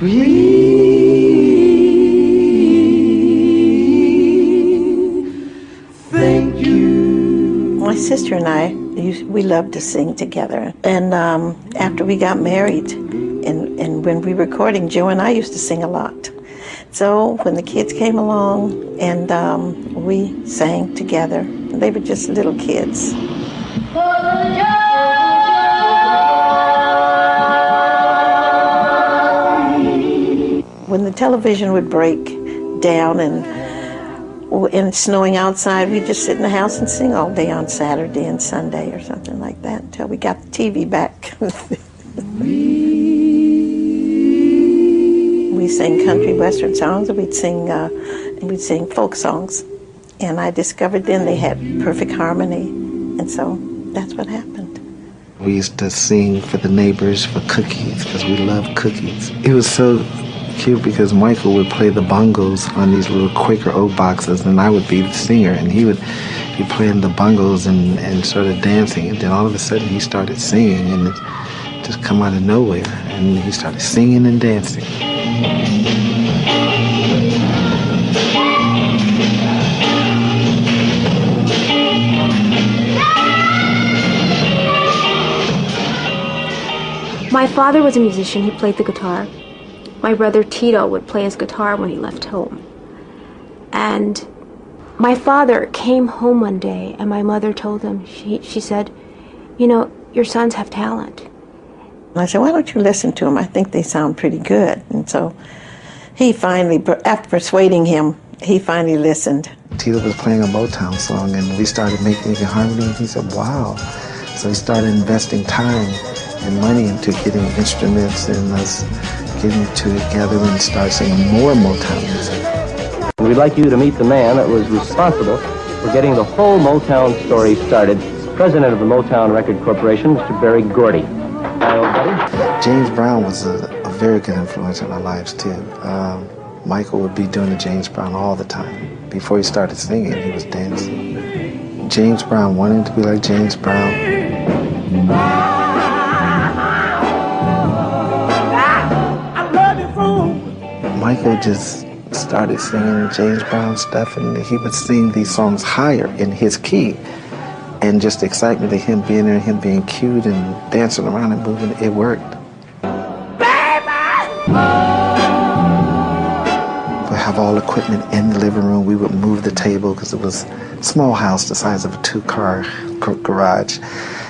Thank you. My sister and I, we loved to sing together. And after we got married, and when we were recording, Joe and I used to sing a lot. So when the kids came along, and we sang together, they were just little kids. When the television would break down and it's snowing outside, we'd just sit in the house and sing all day on Saturday and Sunday or something like that until we got the TV back. We sang country western songs, and we'd sing folk songs. And I discovered then they had perfect harmony, and so that's what happened. We used to sing for the neighbors for cookies because we loved cookies. It was so cute because Michael would play the bongos on these little Quaker Oat boxes, and I would be the singer, and he would be playing the bongos and sort of dancing, and then all of a sudden he started singing, and it just come out of nowhere, and he started singing and dancing. My father was a musician. He played the guitar. My brother Tito would play his guitar when he left home. And my father came home one day, and my mother told him, she said, you know, your sons have talent. I said, why don't you listen to them? I think they sound pretty good. And so he finally, after persuading him, he finally listened. Tito was playing a Motown song, and we started making it in harmony, and he said, wow. So he started investing time and money into getting instruments and us getting together and start singing more Motown music. We'd like you to meet the man that was responsible for getting the whole Motown story started, president of the Motown Record Corporation, Mr. Berry Gordy. Hi, old buddy. James Brown was a very good influence in our lives, too. Michael would be doing the James Brown all the time. Before he started singing, he was dancing. James Brown wanted to be like James Brown. Michael just started singing James Brown stuff, and he would sing these songs higher in his key. And just the excitement of him being there, him being cute and dancing around and moving, it worked. We'd have all equipment in the living room. We would move the table because it was a small house the size of a 2-car garage.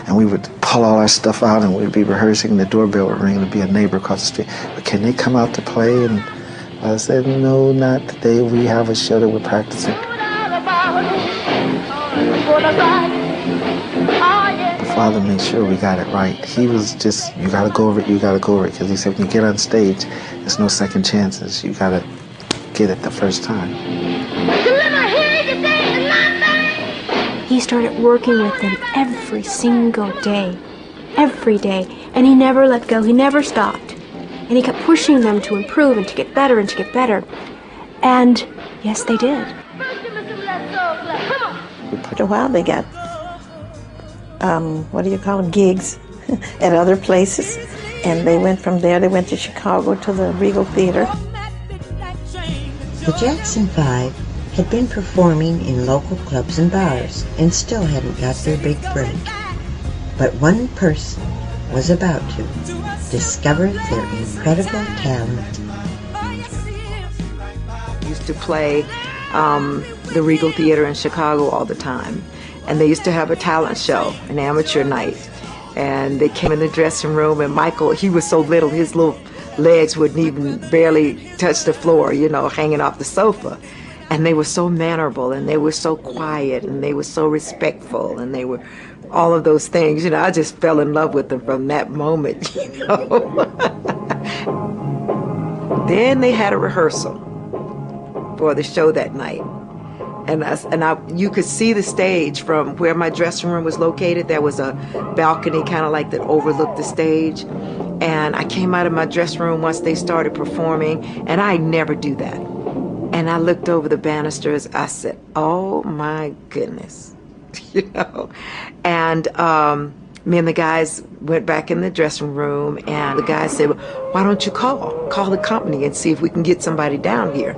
And we would pull all our stuff out, and we'd be rehearsing, and the doorbell would ring, and it'd be a neighbor across the street. But can they come out to play? And I said, no, not today. We have a show that we're practicing. The father made sure we got it right. He was just, you got to go over it, you got to go over it. Because he said, when you get on stage, there's no second chances. You got to get it the first time. He started working with them every single day, every day. And he never let go, he never stopped. And he kept pushing them to improve and to get better and to get better. And yes, they did. After a while, they got, what do you call them, gigs at other places. And they went from there, they went to Chicago to the Regal Theater. The Jackson Five had been performing in local clubs and bars and still hadn't got their big break. But one person was about to discover their incredible talent. I used to play the Regal Theater in Chicago all the time, and they used to have a talent show, an amateur night, and they came in the dressing room, and Michael, he was so little, his little legs wouldn't even barely touch the floor, you know, hanging off the sofa. And they were so mannerable, and they were so quiet, and they were so respectful, and they were all of those things. You know, I just fell in love with them from that moment, you know. Then they had a rehearsal for the show that night. And you could see the stage from where my dressing room was located. There was a balcony kind of like that overlooked the stage. And I came out of my dressing room once they started performing, and I never do that. And I looked over the banisters. I said, oh my goodness, you know. And Me and the guys went back in the dressing room, and the guy said, why don't you call the company and see if we can get somebody down here.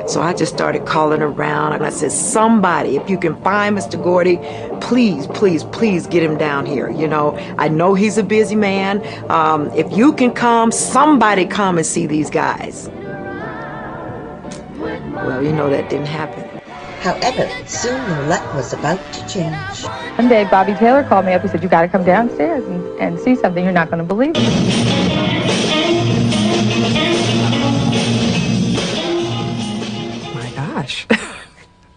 So I just started calling around, and I said, somebody, if you can find Mr. Gordy, please, please, please get him down here. You know, I know he's a busy man. If you can come, somebody come and see these guys. Well, you know, that didn't happen. However, soon their luck was about to change. One day, Bobby Taylor called me up. He said, you got to come downstairs and see something. You're not going to believe it. My gosh,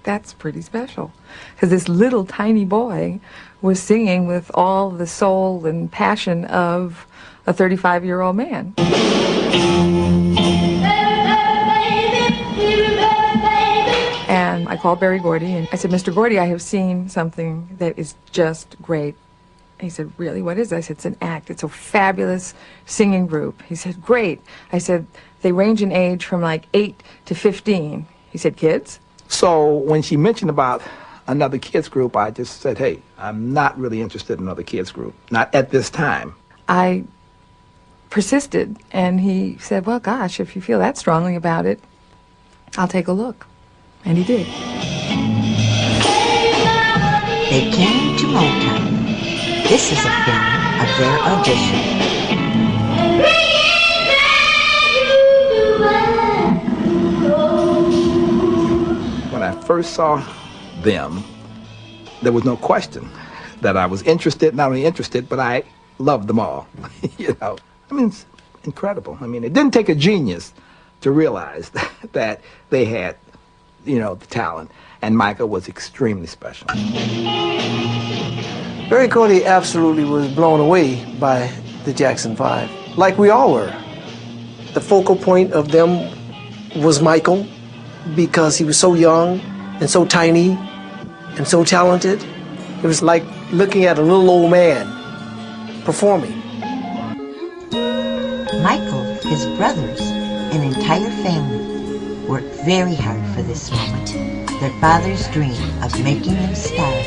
that's pretty special. Because this little tiny boy was singing with all the soul and passion of a 35-year-old man. And I called Berry Gordy and I said, Mr. Gordy, I have seen something that is just great. He said, really, what is it? I said, it's an act. It's a fabulous singing group. He said, great. I said, they range in age from like 8 to 15. He said, kids? So when she mentioned about another kids group, I just said, hey, I'm not really interested in another kids group. Not at this time. I persisted, and he said, well, gosh, if you feel that strongly about it, I'll take a look. And he did. They came to Motown. This is a film of their audition. When I first saw them, there was no question that I was interested, not only interested, but I loved them all. You know, I mean, it's incredible. I mean, it didn't take a genius to realize that they had, you know, the talent, and Michael was extremely special. Berry Gordy absolutely was blown away by the Jackson 5, like we all were. The focal point of them was Michael, because he was so young and so tiny and so talented. It was like looking at a little old man performing. Michael, his brothers, and entire family worked very hard for this moment. Their father's dream of making them stars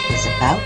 was about